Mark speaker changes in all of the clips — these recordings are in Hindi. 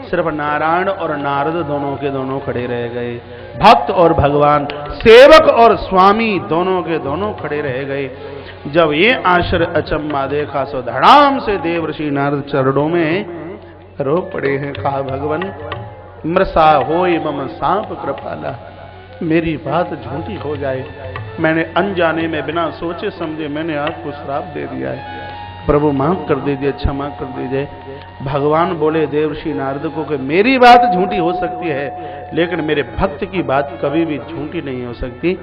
Speaker 1: सिर्फ नारायण और नारद दोनों के दोनों खड़े रह गए। भक्त और भगवान, सेवक और स्वामी दोनों के दोनों खड़े रह गए। जब ये आश्चर्य अचम्मा देखा सो धड़ाम से देवर्षि नारद चरणों में रो पड़े हैं। कहा भगवान मृषा होय मम सांप कृपाला, मेरी बात झूठी हो जाए, मैंने अनजाने में बिना सोचे समझे मैंने आपको श्राप दे दिया है, प्रभु माफ कर दीजिए, क्षमा कर दीजिए। भगवान बोले देवर्षि नारद को कि मेरी बात झूठी हो सकती है लेकिन मेरे भक्त की बात कभी भी झूठी नहीं हो सकती।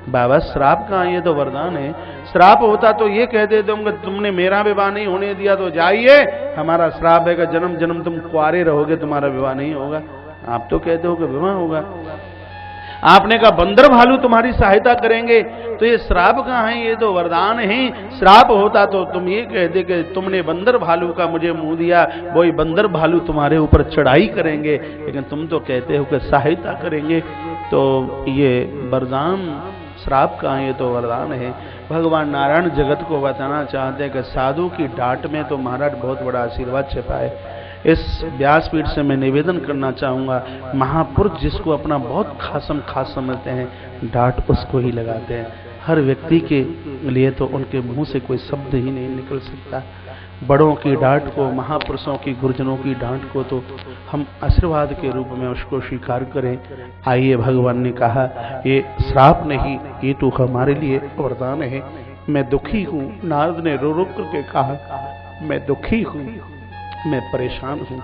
Speaker 1: बाबा श्राप कहाँ, ये तो वरदान है। श्राप होता तो ये कह देते होंगे तुमने मेरा विवाह नहीं होने दिया तो जाइए, हमारा श्राप है कि जन्म जन्म तुम कुंवारे रहोगे, तुम्हारा विवाह नहीं होगा। आप तो कहते हो कि विवाह होगा। आपने कहा बंदर भालू तुम्हारी सहायता करेंगे, तो ये श्राप कहाँ है, ये तो वरदान है। श्राप होता तो तुम ये कहते कि तुमने बंदर भालू का मुझे मुंह दिया, वही बंदर भालू तुम्हारे ऊपर चढ़ाई करेंगे, लेकिन तुम तो कहते हो कि सहायता करेंगे। तो ये वरदान श्राप कहाँ, ये तो वरदान है। भगवान नारायण जगत को बताना चाहते हैं कि साधु की डांट में तो महाराज बहुत बड़ा आशीर्वाद छिपा है। इस व्यासपीठ से मैं निवेदन करना चाहूँगा, महापुरुष जिसको अपना बहुत खास समझते हैं, डांट उसको ही लगाते हैं। हर व्यक्ति के लिए तो उनके मुंह से कोई शब्द ही नहीं निकल सकता। बड़ों की डांट को, महापुरुषों की, गुरुजनों की डांट को तो हम आशीर्वाद के रूप में उसको स्वीकार करें। आइए, भगवान ने कहा ये श्राप नहीं, ये तो हमारे लिए वरदान है। मैं दुखी हूँ, नारद ने रो रो करके कहा मैं दुखी हूँ, मैं परेशान हूं।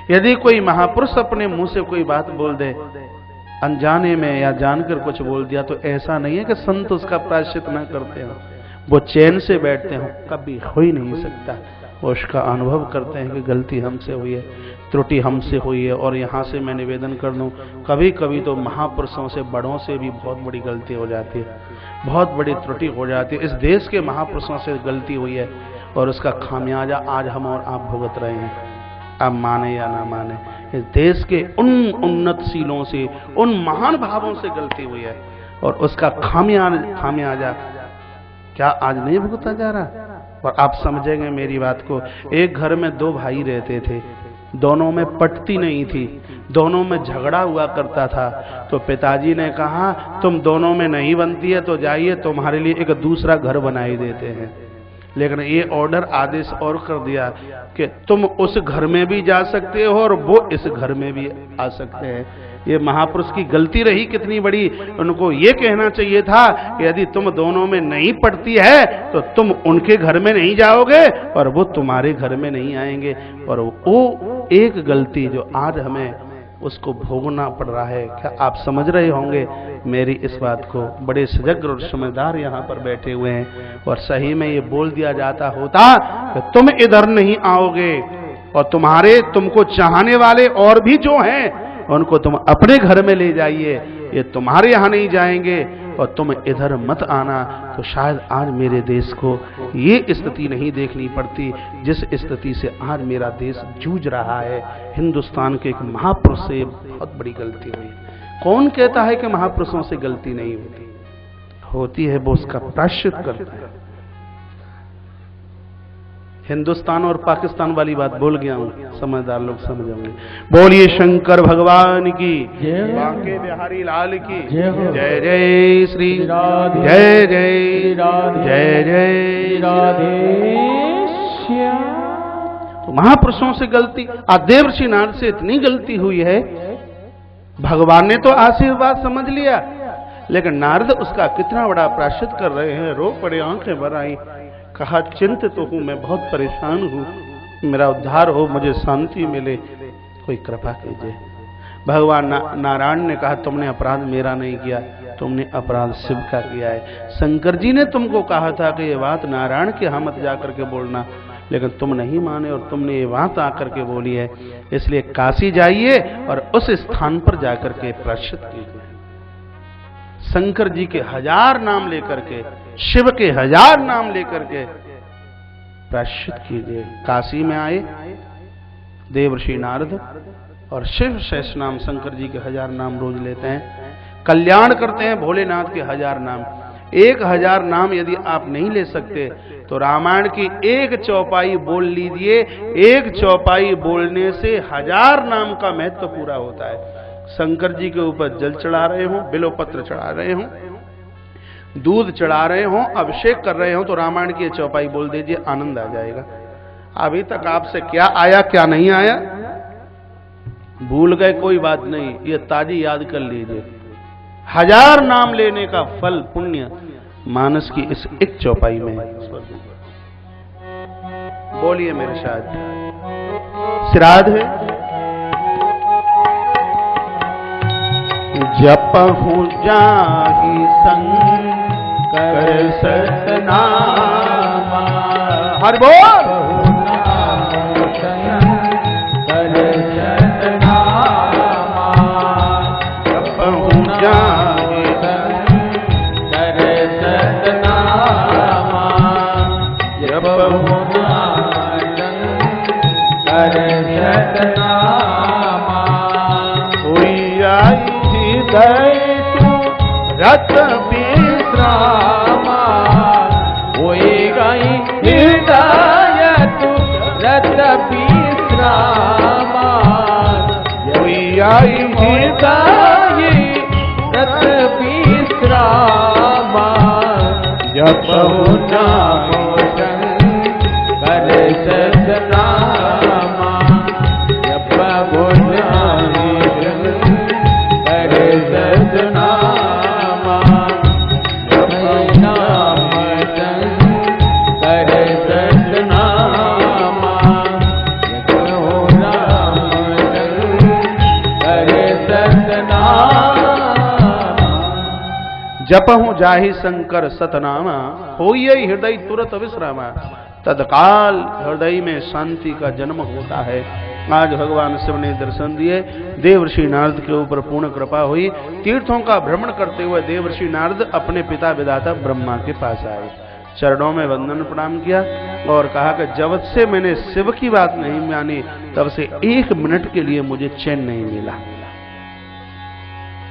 Speaker 1: यदि कोई महापुरुष अपने मुंह से कोई बात बोल दे, अनजाने में या जानकर कुछ बोल दिया, तो ऐसा नहीं है कि संत उसका प्रायश्चित न करते हो, वो चैन से बैठते हो, कभी हो ही नहीं सकता। वो उसका अनुभव करते हैं कि गलती हमसे हुई है, त्रुटि हमसे हुई है। और यहाँ से मैं निवेदन कर दूं, कभी कभी तो महापुरुषों से, बड़ों से भी बहुत बड़ी गलती हो जाती है, बहुत बड़ी त्रुटि हो जाती है। इस देश के महापुरुषों से गलती हुई है और उसका खामियाजा आज हम और आप भुगत रहे हैं। आप माने या ना माने, इस देश के उन उन्नतशीलों से, उन महान भावों से गलती हुई है और उसका खामियाजा क्या आज नहीं भुगता जा रहा। और आप समझेंगे मेरी बात को। एक घर में दो भाई रहते थे, दोनों में पटती नहीं थी, दोनों में झगड़ा हुआ करता था। तो पिताजी ने कहा तुम दोनों में नहीं बनती है तो जाइए, तुम्हारे लिए एक दूसरा घर बनाई देते हैं। लेकिन ये ऑर्डर, आदेश और कर दिया कि तुम उस घर में भी जा सकते हो और वो इस घर में भी आ सकते हैं। ये महापुरुष की गलती रही कितनी बड़ी। उनको ये कहना चाहिए था कि यदि तुम दोनों में नहीं पड़ती है तो तुम उनके घर में नहीं जाओगे और वो तुम्हारे घर में नहीं आएंगे। और वो एक गलती जो आज हमें उसको भोगना पड़ रहा है, क्या आप समझ रहे होंगे मेरी इस बात को। बड़े सजग और समझदार यहाँ पर बैठे हुए हैं और सही में ये बोल दिया जाता होता कि तुम इधर नहीं आओगे और तुमको चाहने वाले और भी जो हैं उनको तुम अपने घर में ले जाइए, ये तुम्हारे यहाँ नहीं जाएंगे और तुम इधर मत आना। तो शायद आज मेरे देश को ये स्थिति नहीं देखनी पड़ती जिस स्थिति से आज मेरा देश जूझ रहा है। हिंदुस्तान के एक महापुरुष से बहुत बड़ी गलती हुई। कौन कहता है कि महापुरुषों से गलती नहीं होती है, वो उसका प्रायश्चित करता है। हिंदुस्तान और पाकिस्तान वाली बात बोल गया हूँ, समझदार लोग समझेंगे। बोलिए शंकर भगवान की, बांके बिहारी लाल की जय। जय श्री राधे, जय जय राधे, जय जय राधे। तो महापुरुषों से गलती, देवर्षि नारद से इतनी गलती हुई है, भगवान ने तो आशीर्वाद समझ लिया, लेकिन नारद उसका कितना बड़ा प्रायश्चित कर रहे हैं। रो पड़े, आंखें भर आई, कहा चिंतित तो हूं, मैं बहुत परेशान हूं, मेरा उद्धार हो, मुझे शांति मिले, कोई कृपा कीजिए। भगवान नारायण ने कहा तुमने अपराध मेरा नहीं किया, तुमने अपराध शिव का किया है। शंकर जी ने तुमको कहा था कि ये बात नारायण के यहाँ मत जाकर के बोलना, लेकिन तुम नहीं माने और तुमने ये बात आकर के बोली है। इसलिए काशी जाइए और उस स्थान पर जाकर के प्रायश्चित कीजिए। शंकर जी के 1000 नाम लेकर के, शिव के 1000 नाम लेकर के प्रायश्चित कीजिए। काशी में आए देवर्षि नारद और शिव शेष नाम, शंकर जी के 1000 नाम रोज लेते हैं, कल्याण करते हैं भोलेनाथ के 1000 नाम। 1000 नाम यदि आप नहीं ले सकते तो रामायण की एक चौपाई बोल लीजिए। एक चौपाई बोलने से 1000 नाम का महत्व पूरा होता है। शंकर जी के ऊपर जल चढ़ा रहे हो, बिल्वपत्र चढ़ा रहे हो, दूध चढ़ा रहे हो, अभिषेक कर रहे हो, तो रामायण की चौपाई बोल दीजिए, आनंद आ जाएगा। अभी तक आपसे क्या आया क्या नहीं आया भूल गए, कोई बात नहीं, ये ताजी याद कर लीजिए। 1000 नाम लेने का फल पुण्य मानस की इस एक चौपाई में है। बोलिए मेरे साथ, श्राद्ध है। जपहु जाहि शंकर सतनामा, हरि बोल। रत विश्रामा होई गई हृदय तू रत विश्रामा, होई आई हृदय रत विश्रामा, जपहु नाम शंकर सतनामा, जपहु नाम शंकर सतनामा, जपहु जाहि शंकर सतनामा, होई हृदय तुरत विश्रामा। तत्काल हृदय में शांति का जन्म होता है। आज भगवान शिव ने दर्शन दिए, देवर्षि नारद के ऊपर पूर्ण कृपा हुई। तीर्थों का भ्रमण करते हुए देवर्षि नारद अपने पिता विधाता ब्रह्मा के पास आए, चरणों में वंदन प्रणाम किया और कहा कि जब से मैंने शिव की बात नहीं मानी तब से 1 मिनट के लिए मुझे चैन नहीं मिला।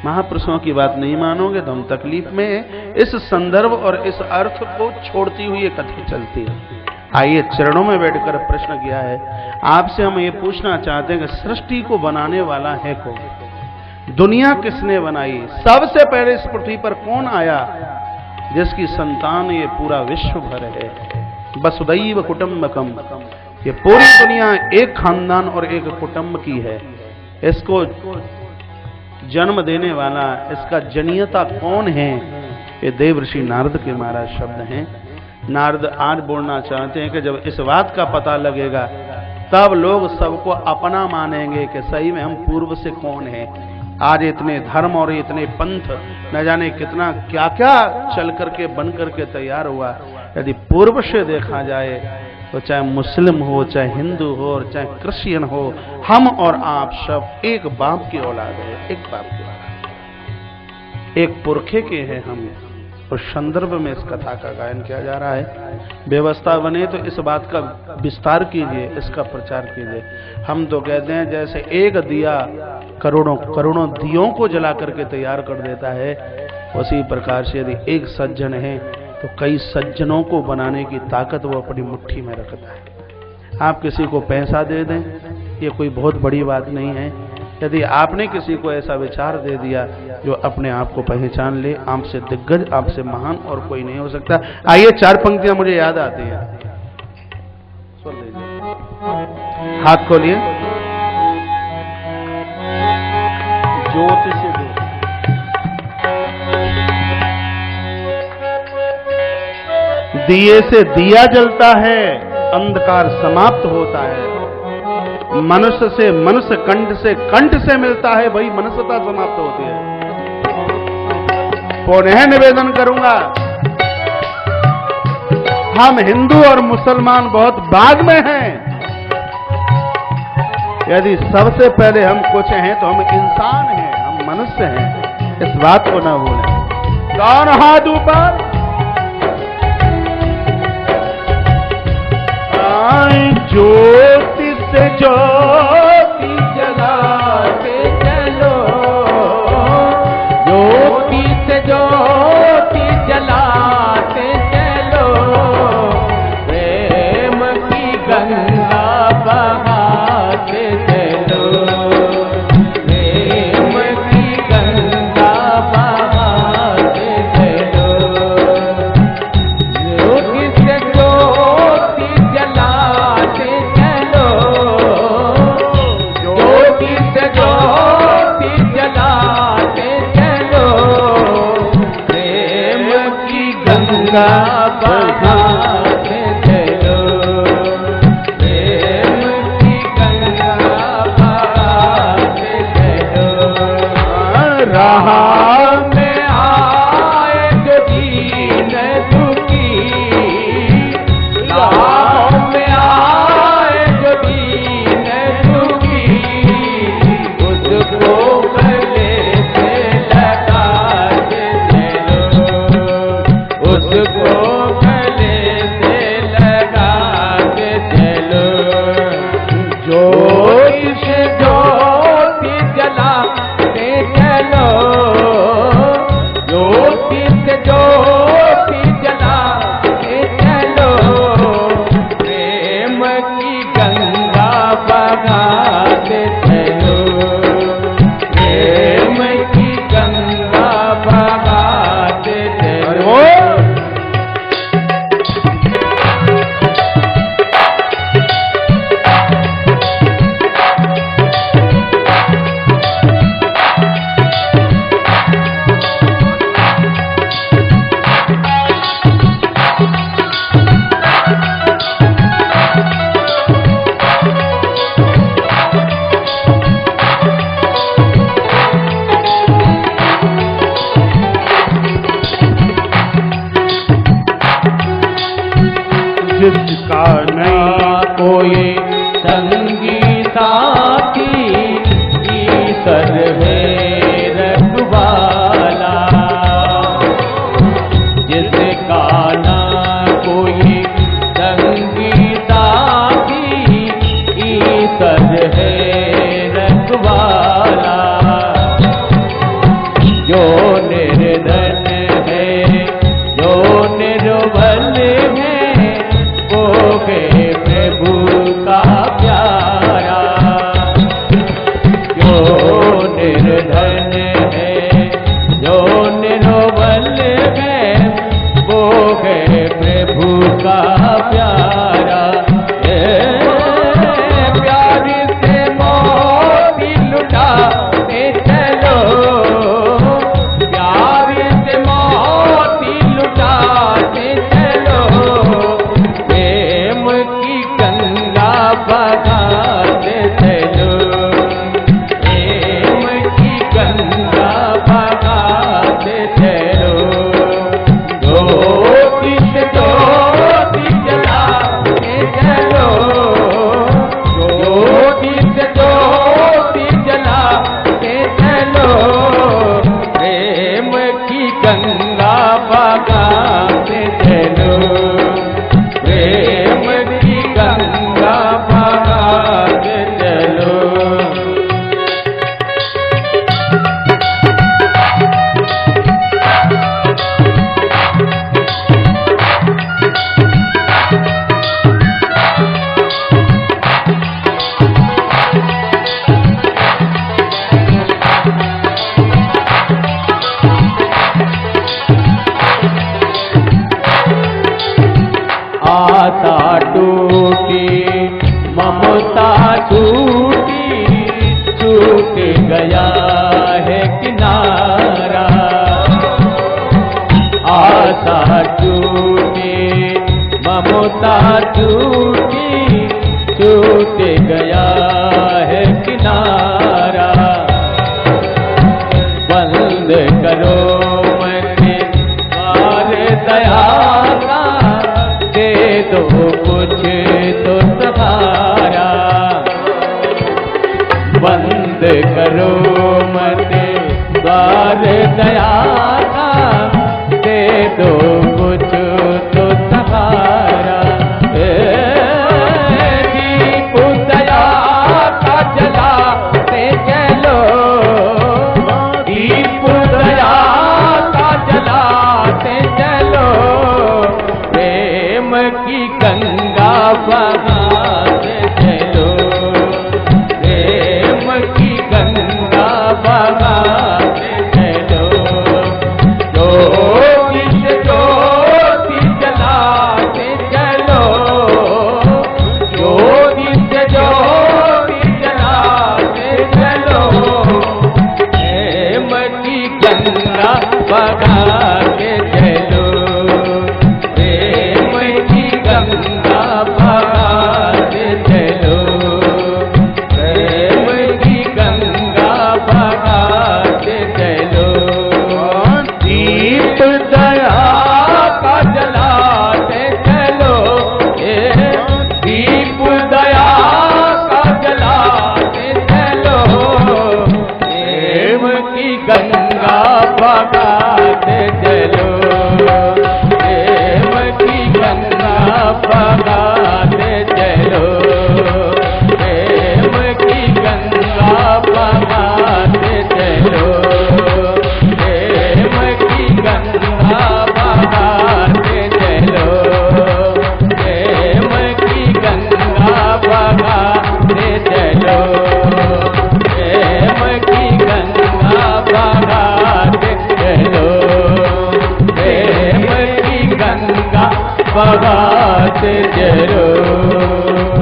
Speaker 1: महापुरुषों की बात नहीं मानोगे तो हम तकलीफ में हैं। इस संदर्भ और इस अर्थ को छोड़ती हुई ये कथा चलती है। आइए चरणों में बैठकर प्रश्न किया है, आपसे हम ये पूछना चाहते हैं कि सृष्टि को बनाने वाला है कौन? दुनिया किसने बनाई? सबसे पहले इस पृथ्वी पर कौन आया जिसकी संतान ये पूरा विश्व भर है? वसुदैव कुटुंबकम, ये पूरी दुनिया एक खानदान और एक कुटुंब की है। इसको जन्म देने वाला, इसका जनियता कौन है? ये देवर्षि नारद के महाराज शब्द हैं। नारद आज बोलना चाहते हैं कि जब इस बात का पता लगेगा तब लोग सबको अपना मानेंगे कि सही में हम पूर्व से कौन हैं। आज इतने धर्म और इतने पंथ न जाने कितना क्या क्या चल करके बन करके तैयार हुआ। यदि पूर्व से देखा जाए तो चाहे मुस्लिम हो, चाहे हिंदू हो और चाहे क्रिश्चियन हो, हम और आप सब एक बाप की औलाद है, एक बाप की औलाद, एक पुरखे के हैं हम। उस संदर्भ में इस कथा का गायन किया जा रहा है। व्यवस्था बने तो इस बात का विस्तार कीजिए, इसका प्रचार कीजिए। हम तो कहते हैं जैसे एक दिया करोड़ों दियों को जला करके तैयार कर देता है, उसी प्रकार से यदि एक सज्जन है तो कई सज्जनों को बनाने की ताकत वो अपनी मुट्ठी में रखता है। आप किसी को पैसा दे दें, ये कोई बहुत बड़ी बात नहीं है। यदि आपने किसी को ऐसा विचार दे दिया जो अपने आप को पहचान ले, आपसे दिग्गज, आपसे महान और कोई नहीं हो सकता। आइए 4 पंक्तियां मुझे याद आती हैं, सुन लीजिए। हाथ खोलिए। ज्योति से दूर, दिए से दिया जलता है, अंधकार समाप्त होता है। मनुष्य से मनुष्य, कंठ से कंठ से मिलता है, वही मनुष्यता समाप्त होती है। पुनः निवेदन करूंगा, हम हिंदू और मुसलमान बहुत बाद में हैं। यदि सबसे पहले हम कुछ हैं तो हम इंसान हैं, हम मनुष्य हैं। इस बात को न भूलें। कौन हाथ ऊपर? ज्योति से ज्योति जलाते चलो, ज्योति से ज्योति जला
Speaker 2: गंगा बहाते चलो, प्रेम की गंगा बहाते चलो। राह में आए जो दीन दुखी, राह में आए जो दीन दुखी, उसको गले से लगाते चलो, उसको गले से लगाते चलो। ज्योति से ज्योति जलाते चलो, ज्योति से ज्योति जलाते चलो, प्रेम की गंगा बहाते चलो, प्रेम की गंगा बहाते चलो।
Speaker 1: जिसका
Speaker 2: ना कोई संगी साथी, ईश्वर है रखवाला। जिसका ना कोई संगी साथी, ईश्वर है रखवाला। जो निर्धन है, जो निर्बल है, वो है प्रभु का प्यारा। जो निर्धन है, जो निर्बल है, वो है प्रभु का प्यारा। प्यार से मोती लुटाते चलो, प्यार से मोती लुटाते चलो, प्रेम की गंगा बहाते चलो, प्रेम की गंगा बहाते चलो। ज्योति से ज्योति जलाते चलो, ज्योति से ज्योति जलाते चलो, प्रेम की गंगा बहाते चलो, प्रेम की गंगा बहाते चलो। आशा टूटी, ममता छूटी, छूट गया है किनारा। आशा टूटी, ममता छूटी, छूट गया है किनारा। बंद करो मन द्वार दया का, दे दो कुछ तो सहारा। बंद करो मन द्वार दया का, दे दो कुछ तो सहारा। दीप दया का जलाते चलो, दीप दया का जलाते चलो, प्रेम की गंगा बहाते चलो, प्रेम की गंगा बहाते चलो। ज्योति से ज्योति बगाते चलो, प्रेम की गंगा बगाते चलो, प्रेम की गंगा बगाते चलो, प्रेम की गंगा बगाते चलो, प्रेम की गंगा बगाते चलो, प्रेम की गंगा बगाते चलो, प्रेम की गंगा बगाते चलो,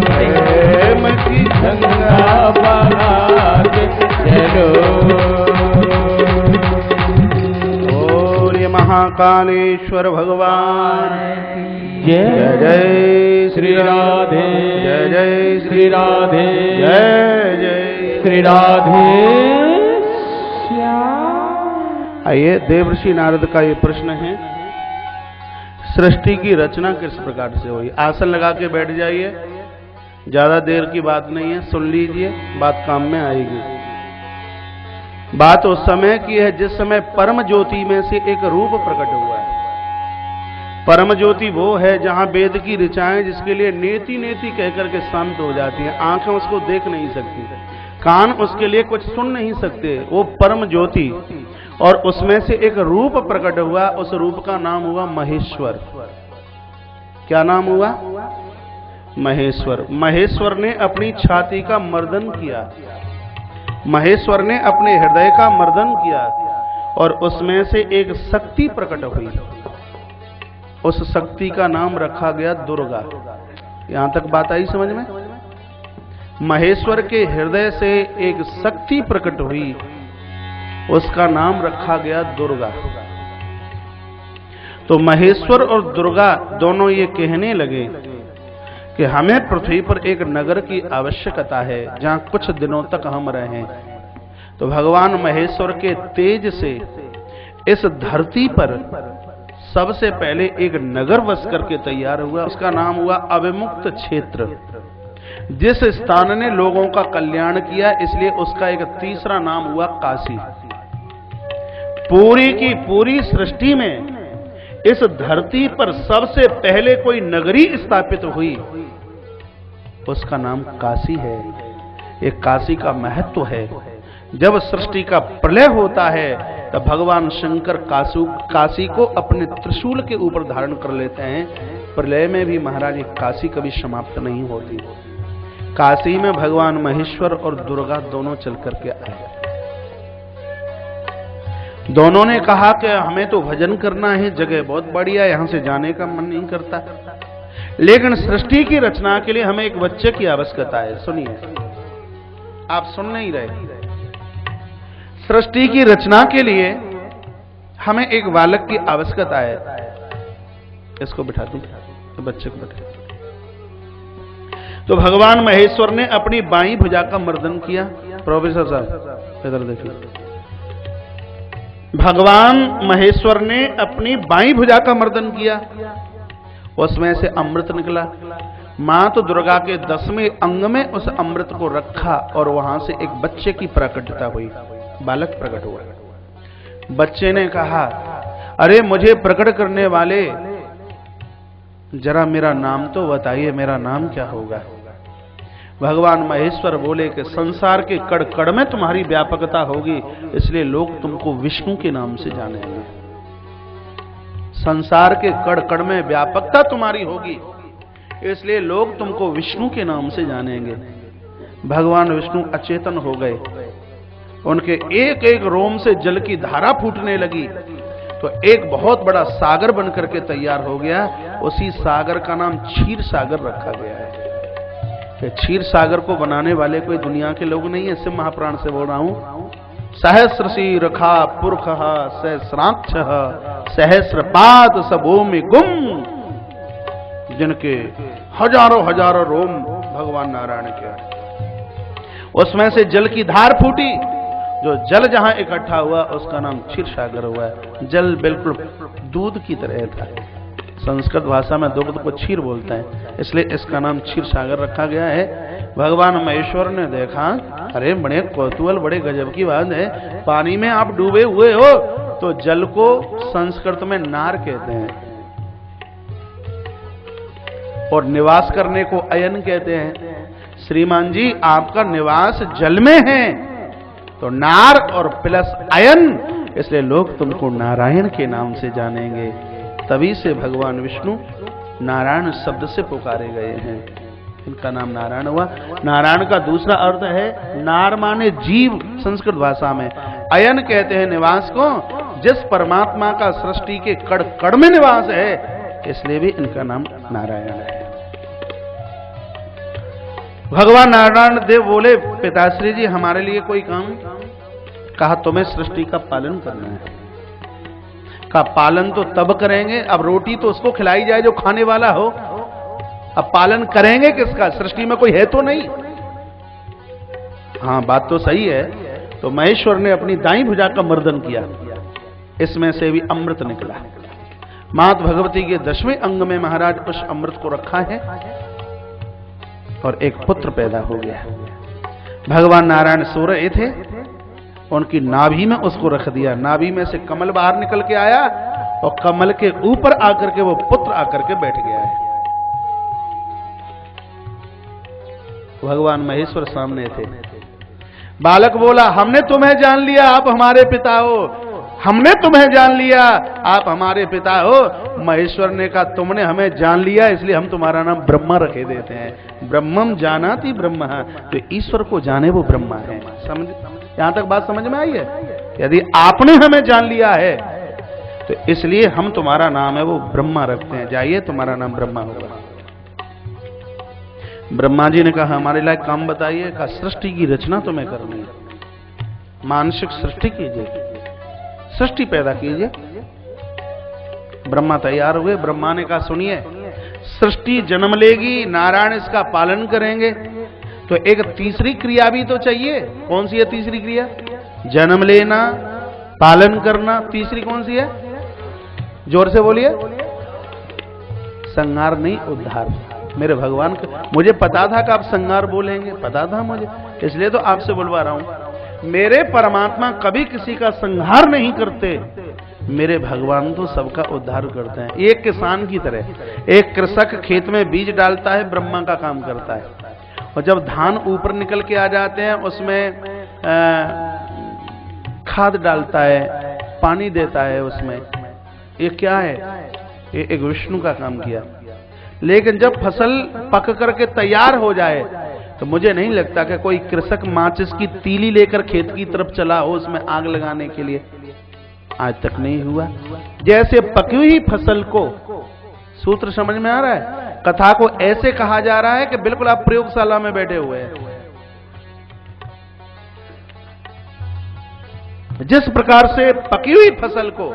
Speaker 2: प्रेम की गंगा बगाते चलो।
Speaker 1: और ये महाकालेश्वर भगवान
Speaker 2: जय
Speaker 1: जय जय
Speaker 2: श्री राधे,
Speaker 1: जय जय
Speaker 2: श्री राधे,
Speaker 1: जय जय
Speaker 2: श्री राधे।
Speaker 1: आइए, देवर्षि नारद का ये प्रश्न है, सृष्टि की रचना किस प्रकार से हुई? आसन लगा के बैठ जाइए, ज्यादा देर की बात नहीं है, सुन लीजिए, बात काम में आएगी। बात उस समय की है जिस समय परम ज्योति में से एक रूप प्रकट हुआ है। परम ज्योति वो है जहां वेद की ऋचाएं जिसके लिए नेति नेति कहकर के शांत हो जाती हैं, आंखें उसको देख नहीं सकती, कान उसके लिए कुछ सुन नहीं सकते, वो परम ज्योति। और उसमें से एक रूप प्रकट हुआ, उस रूप का नाम हुआ महेश्वर। क्या नाम हुआ? महेश्वर। महेश्वर ने अपनी छाती का मर्दन किया, महेश्वर ने अपने हृदय का मर्दन किया, और उसमें से एक शक्ति प्रकट हुई, उस शक्ति का नाम रखा गया दुर्गा। यहां तक बात आई समझ में? महेश्वर के हृदय से एक शक्ति प्रकट हुई, उसका नाम रखा गया दुर्गा। तो महेश्वर और दुर्गा दोनों ये कहने लगे कि हमें पृथ्वी पर एक नगर की आवश्यकता है जहां कुछ दिनों तक हम रहें। तो भगवान महेश्वर के तेज से इस धरती पर सबसे पहले एक नगर बस करके तैयार हुआ, उसका नाम हुआ अविमुक्त क्षेत्र। जिस स्थान ने लोगों का कल्याण किया, इसलिए उसका एक तीसरा नाम हुआ काशी। पूरी की पूरी सृष्टि में इस धरती पर सबसे पहले कोई नगरी स्थापित हुई, उसका नाम काशी है। ये काशी का महत्व है। जब सृष्टि का प्रलय होता है तब भगवान शंकर काशी को अपने त्रिशूल के ऊपर धारण कर लेते हैं। प्रलय में भी महाराज काशी कभी समाप्त नहीं होती। काशी में भगवान महेश्वर और दुर्गा दोनों चल करके आए। दोनों ने कहा कि हमें तो भजन करना है, जगह बहुत बढ़िया, यहां से जाने का मन नहीं करता, लेकिन सृष्टि की रचना के लिए हमें एक बच्चे की आवश्यकता है। सुनिए, आप सुन नहीं रहे। सृष्टि की रचना के लिए हमें एक बालक की आवश्यकता है। इसको बिठा दो, तो बच्चे को बिठा। तो भगवान महेश्वर ने अपनी बाईं भुजा का मर्दन किया। प्रोफेसर साहब इधर देखिए, भगवान महेश्वर ने अपनी बाईं भुजा का मर्दन किया, उसमें से अमृत निकला। मां तो दुर्गा के 10वें अंग में उस अमृत को रखा और वहां से एक बच्चे की प्रकटता हुई, बालक प्रकट हुआ। बच्चे ने कहा, अरे मुझे प्रकट करने वाले, जरा मेरा नाम तो बताइए, मेरा नाम क्या होगा? भगवान महेश्वर बोले कि संसार के कण कण में तुम्हारी व्यापकता होगी, इसलिए लोग तुमको विष्णु के नाम से जानेंगे। संसार के कण कण में व्यापकता तुम्हारी होगी, इसलिए लोग तुमको विष्णु के नाम से जानेंगे। भगवान विष्णु अचेतन हो गए, उनके एक एक रोम से जल की धारा फूटने लगी, तो एक बहुत बड़ा सागर बन करके तैयार हो गया। उसी सागर का नाम क्षीर सागर रखा गया है। क्षीर सागर को बनाने वाले कोई दुनिया के लोग नहीं है, शिव महापुराण से बोल रहा हूं। सहस्र शीरखा पुरखः सहस्राक्ष सहस्रपाद सबोमि गुम, जिनके हजारों हजारों रोम भगवान नारायण के, उसमें से जल की धार फूटी। जो जल जहां इकट्ठा हुआ उसका नाम क्षीर सागर हुआ है। जल बिल्कुल दूध की तरह था। संस्कृत भाषा में दुग्ध को क्षीर बोलते हैं, इसलिए इसका नाम क्षीर सागर रखा गया है। भगवान महेश्वर ने देखा, अरे बड़े कौतूहल, बड़े गजब की बात है, पानी में आप डूबे हुए हो तो जल को संस्कृत में नार कहते हैं और निवास करने को अयन कहते हैं। श्रीमान जी आपका निवास जल में है तो नार और प्लस अयन, इसलिए लोग तुमको नारायण के नाम से जानेंगे। तभी से भगवान विष्णु नारायण शब्द से पुकारे गए हैं, इनका नाम नारायण हुआ। नारायण का दूसरा अर्थ है नार माने जीव संस्कृत भाषा में, अयन कहते हैं निवास को। जिस परमात्मा का सृष्टि के कण कण में निवास है, इसलिए भी इनका नाम नारायण है। भगवान नारायण देव बोले, पिताश्री जी हमारे लिए कोई काम? कहा तुम्हें सृष्टि का पालन करना है। का पालन तो तब करेंगे, अब रोटी तो उसको खिलाई जाए जो खाने वाला हो, अब पालन करेंगे किसका? सृष्टि में कोई है तो नहीं। हाँ बात तो सही है। तो महेश्वर ने अपनी दाईं भुजा का मर्दन किया, इसमें से भी अमृत निकला। मात भगवती के 10वें अंग में महाराज उस अमृत को रखा है और एक पुत्र पैदा हो गया। भगवान नारायण सो रहे थे, उनकी नाभि में उसको रख दिया। नाभि में से कमल बाहर निकल के आया और कमल के ऊपर आकर के वो पुत्र आकर के बैठ गया है। भगवान महेश्वर सामने थे। बालक बोला, हमने तुम्हें जान लिया, आप हमारे पिता हो। हमने तुम्हें जान लिया, आप हमारे पिता हो। महेश्वर ने कहा, तुमने हमें जान लिया इसलिए हम तुम्हारा नाम ब्रह्मा रखे देते हैं। ब्रह्मम जानाति ब्रह्म, तो ईश्वर को जाने वो ब्रह्मा है। समझ, यहां तक बात समझ में आई है? यदि आपने हमें जान लिया है तो इसलिए हम तुम्हारा नाम है वो ब्रह्मा रखते हैं। जाइए तुम्हारा नाम ब्रह्मा होगा। ब्रह्मा जी ने कहा, हमारे लायक काम बताइए। कहा, सृष्टि की रचना तुम्हें करनी है, मानसिक सृष्टि कीजिए, सृष्टि पैदा कीजिए। ब्रह्मा तैयार हुए। ब्रह्मा ने कहा, सुनिए, सृष्टि जन्म लेगी, नारायण इसका पालन करेंगे, तो एक तीसरी क्रिया भी तो चाहिए। कौन सी है तीसरी क्रिया? जन्म लेना, पालन करना। तीसरी कौन सी है? जोर से बोलिए। संहार नहीं, उद्धार। मेरे भगवान मुझे पता था कि आप संहार बोलेंगे, पता था मुझे, इसलिए तो आपसे बुलवा रहा हूं। मेरे परमात्मा कभी किसी का संहार नहीं करते, मेरे भगवान तो सबका उद्धार करते हैं। एक किसान की तरह, एक कृषक खेत में बीज डालता है, ब्रह्मा का काम करता है। और जब धान ऊपर निकल के आ जाते हैं, उसमें खाद डालता है, पानी देता है उसमें। ये क्या है? ये एक विष्णु का काम किया। लेकिन जब फसल पक करके तैयार हो जाए तो मुझे नहीं लगता कि कोई कृषक माचिस की तीली लेकर खेत की तरफ चला हो उसमें आग लगाने के लिए। आज तक नहीं हुआ। जैसे पकी हुई फसल को, सूत्र समझ में आ रहा है? कथा को ऐसे कहा जा रहा है कि बिल्कुल आप प्रयोगशाला में बैठे हुए हैं। जिस प्रकार से पकी हुई फसल को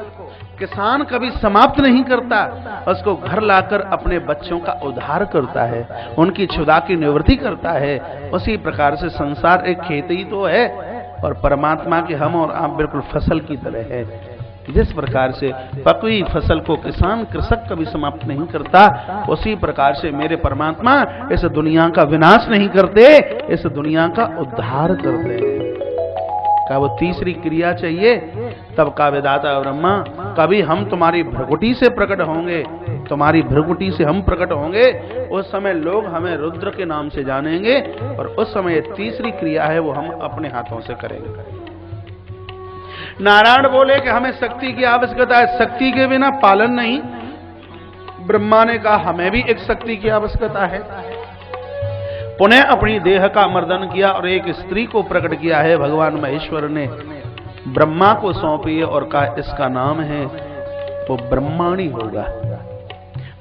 Speaker 1: किसान कभी समाप्त नहीं करता, उसको घर लाकर अपने बच्चों का उद्धार करता है, उनकी क्षुधा की निवृत्ति करता है, उसी प्रकार से संसार एक खेत ही तो है और परमात्मा के हम और आप बिल्कुल फसल की तरह है। जिस प्रकार से पकी फसल को किसान कृषक कभी समाप्त नहीं करता, उसी प्रकार से मेरे परमात्मा इस दुनिया का विनाश नहीं करते, इस दुनिया का उद्धार करते हैं। का वो तीसरी क्रिया चाहिए। तब का विधाता ब्रह्मा, कभी हम तुम्हारी भ्रकुटी से प्रकट होंगे, तुम्हारी भ्रकुटी से हम प्रकट होंगे, उस समय लोग हमें रुद्र के नाम से जानेंगे और उस समय तीसरी क्रिया है वो हम अपने हाथों से करेंगे। नारायण बोले कि हमें शक्ति की आवश्यकता है, शक्ति के बिना पालन नहीं। ब्रह्मा ने कहा, हमें भी एक शक्ति की आवश्यकता है। पुनः अपनी देह का मर्दन किया और एक स्त्री को प्रकट किया है भगवान महेश्वर ने। ब्रह्मा को सौंपी और कहा, इसका नाम है वो ब्रह्माणी होगा।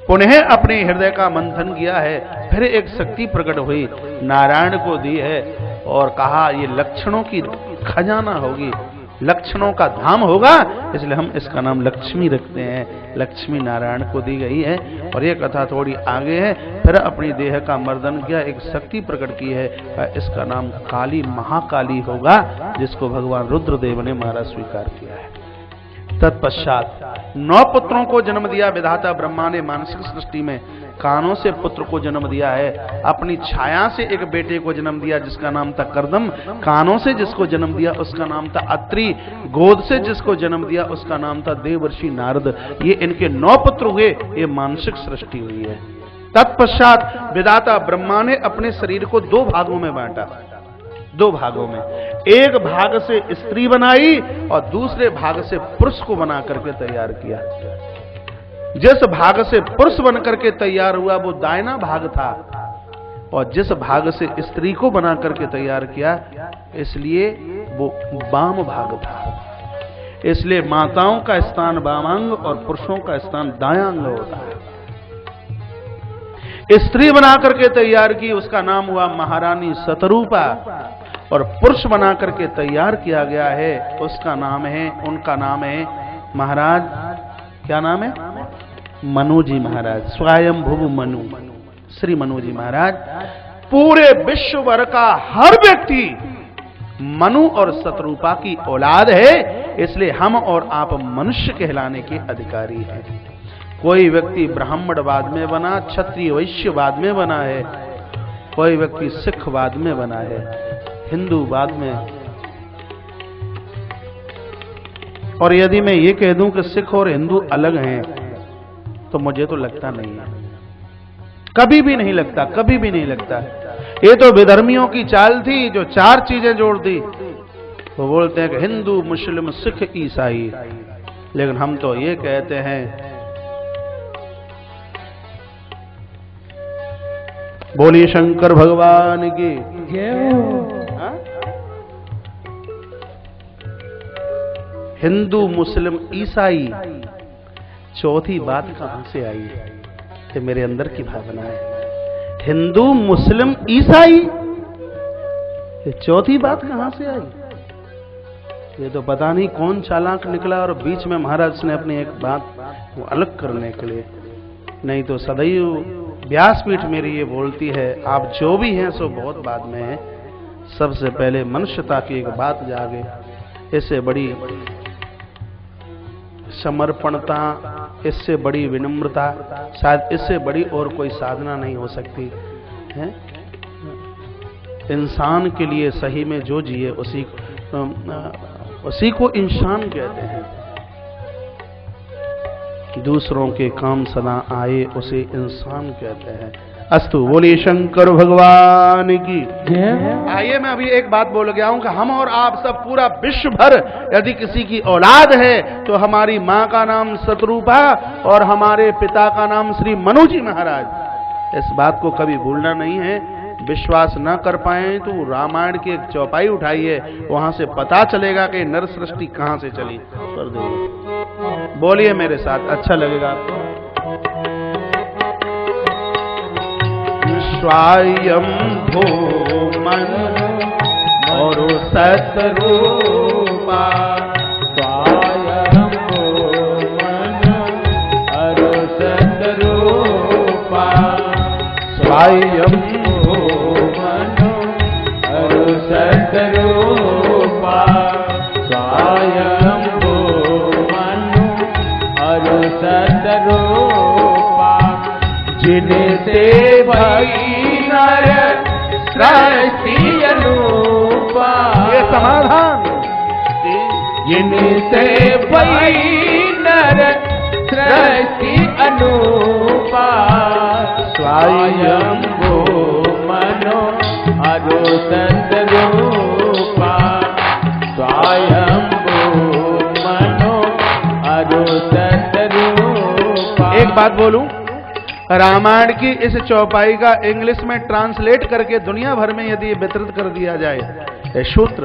Speaker 1: पुनः अपने हृदय का मंथन किया है, फिर एक शक्ति प्रकट हुई, नारायण को दी है और कहा, ये लक्षणों की खजाना होगी, लक्षणों का धाम होगा, इसलिए हम इसका नाम लक्ष्मी रखते हैं। लक्ष्मी नारायण को दी गई है। और ये कथा थोड़ी आगे है। फिर अपनी देह का मर्दन किया, एक शक्ति प्रकट की है, इसका नाम काली महाकाली होगा, जिसको भगवान रुद्रदेव ने महाराज स्वीकार किया है। तत्पश्चात 9 पुत्रों को जन्म दिया विधाता ब्रह्मा ने मानसिक सृष्टि में। कानों से पुत्र को जन्म दिया है, अपनी छाया से एक बेटे को जन्म दिया जिसका नाम था कर्दम, कानों से जिसको जन्म दिया उसका नाम था अत्रि, गोद से जिसको जन्म दिया उसका नाम था देवर्षि नारद। ये इनके 9 पुत्र हुए। ये मानसिक सृष्टि हुई है। तत्पश्चात विधाता ब्रह्मा ने अपने शरीर को 2 भागों में बांटा, 2 भागों में। एक भाग से स्त्री बनाई और दूसरे भाग से पुरुष को बना करके तैयार किया। जिस भाग से पुरुष बन करके तैयार हुआ वो दाहिना भाग था, और जिस भाग से स्त्री को बना करके तैयार किया इसलिए वो वाम भाग था। इसलिए माताओं का स्थान वामांग और पुरुषों का स्थान दायांग होता है। स्त्री बना करके तैयार की, उसका नाम हुआ महारानी शतरूपा, और पुरुष बना करके तैयार किया गया है उसका नाम है, उनका नाम है महाराज, क्या नाम है? मनु जी महाराज, स्वयंभुव मनु, श्री मनु जी महाराज। पूरे विश्व भर का हर व्यक्ति मनु और शतरूपा की औलाद है, इसलिए हम और आप मनुष्य कहलाने के अधिकारी हैं। कोई व्यक्ति ब्राह्मण बाद में बना, क्षत्रिय वैश्य बाद में बना है, कोई व्यक्ति सिख बाद में बना है, हिंदू बाद में। और यदि मैं ये कह दूं कि सिख और हिंदू अलग हैं तो मुझे तो लगता नहीं है, कभी भी नहीं लगता, कभी भी नहीं लगता। ये तो विधर्मियों की चाल थी जो 4 चीजें जोड़ दी। वो बोलते हैं कि हिंदू, मुस्लिम, सिख, ईसाई, लेकिन हम तो ये कहते हैं, बोलिए शंकर भगवान की
Speaker 2: जय हो।
Speaker 1: हिंदू, मुस्लिम, ईसाई, चौथी बात कहां से आई? ये मेरे अंदर की भावना है। हिंदू, मुस्लिम, ईसाई, ये चौथी बात कहां से आई? ये तो पता नहीं कौन चालाक निकला और बीच में महाराज ने अपनी एक बात वो अलग करने के लिए। नहीं तो सदैव व्यासपीठ मेरी ये बोलती है, आप जो भी हैं सो बहुत बाद में है, सबसे पहले मनुष्यता की एक बात जागे। इससे बड़ी समर्पणता, इससे बड़ी विनम्रता, शायद इससे बड़ी और कोई साधना नहीं हो सकती है। इंसान के लिए सही में जो जिए उसी को इंसान कहते हैं। दूसरों के काम सदा आए उसे इंसान कहते हैं। अस्तु, बोलिए शंकर भगवान की
Speaker 2: जय।
Speaker 1: आइए, मैं अभी एक बात बोल गया हूं कि हम और आप सब पूरा विश्व भर यदि किसी की औलाद है तो हमारी मां का नाम शतरूपा और हमारे पिता का नाम श्री मनु जी महाराज। इस बात को कभी भूलना नहीं है। विश्वास न कर पाए तो रामायण की एक चौपाई उठाइए, वहां से पता चलेगा कि नर सृष्टि कहां से चली। कर दो, बोलिए मेरे साथ, अच्छा लगेगा आपको। स्वयंभू मनु और शतरूपा,
Speaker 2: स्वयंभू मनु और शतरूपा,
Speaker 1: स्वयंभू
Speaker 2: मनु और शतरूपा, स्वयंभू मनु और शतरूपा, जिनसे भई नर सृष्टि अनूपा।
Speaker 1: ये समाधान,
Speaker 2: जिनसे भई नर सृष्टि अनूपा, स्वयंभू मनु और शतरूपा, स्वयंभू मनु और शतरूपा।
Speaker 1: एक बात बोलूं, रामायण की इस चौपाई का इंग्लिश में ट्रांसलेट करके दुनिया भर में यदि वितरित कर दिया जाए, ये सूत्र,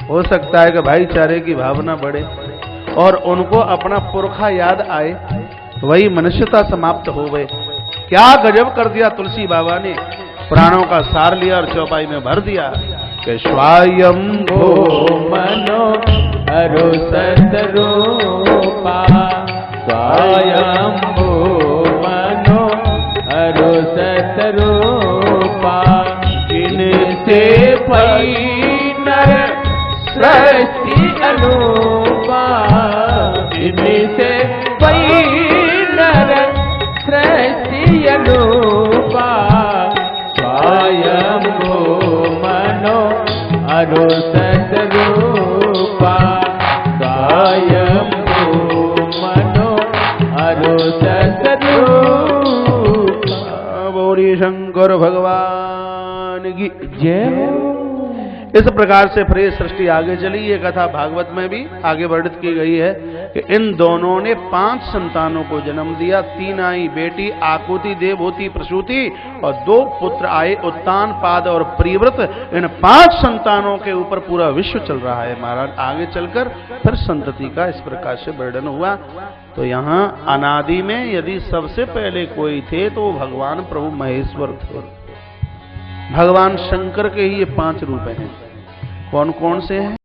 Speaker 1: हो सकता है कि भाईचारे की भावना बढ़े और उनको अपना पुरखा याद आए, वही मनुष्यता समाप्त हो गए। क्या गजब कर दिया तुलसी बाबा ने, प्राणों का सार लिया और चौपाई में भर दिया कि स्वयंभू
Speaker 2: मनु और शतरूपा, स्वयंभू मनु और शतरूपा, जिनसे भई नर सृष्टि अनूपा, जिनसे भई नर सृष्टि अनूपा। अरो सतरूपा स्वयंभू मनो अरो सतरूपा।
Speaker 1: बोलिए शंकर भगवान की
Speaker 2: जय हो।
Speaker 1: इस प्रकार से फिर सृष्टि आगे चली। ये कथा भागवत में भी आगे वर्णित की गई है कि इन दोनों ने 5 संतानों को जन्म दिया। 3 आई बेटी आकुति, देवहूति, प्रसूति और 2 पुत्र आए उत्तान, पाद और प्रियव्रत। इन 5 संतानों के ऊपर पूरा विश्व चल रहा है महाराज। आगे चलकर फिर संतति का इस प्रकार से वर्णन हुआ। तो यहाँ अनादि में यदि सबसे पहले कोई थे तो वो भगवान प्रभु महेश्वर थे। भगवान शंकर के ही ये 5 रूप हैं। कौन कौन से हैं?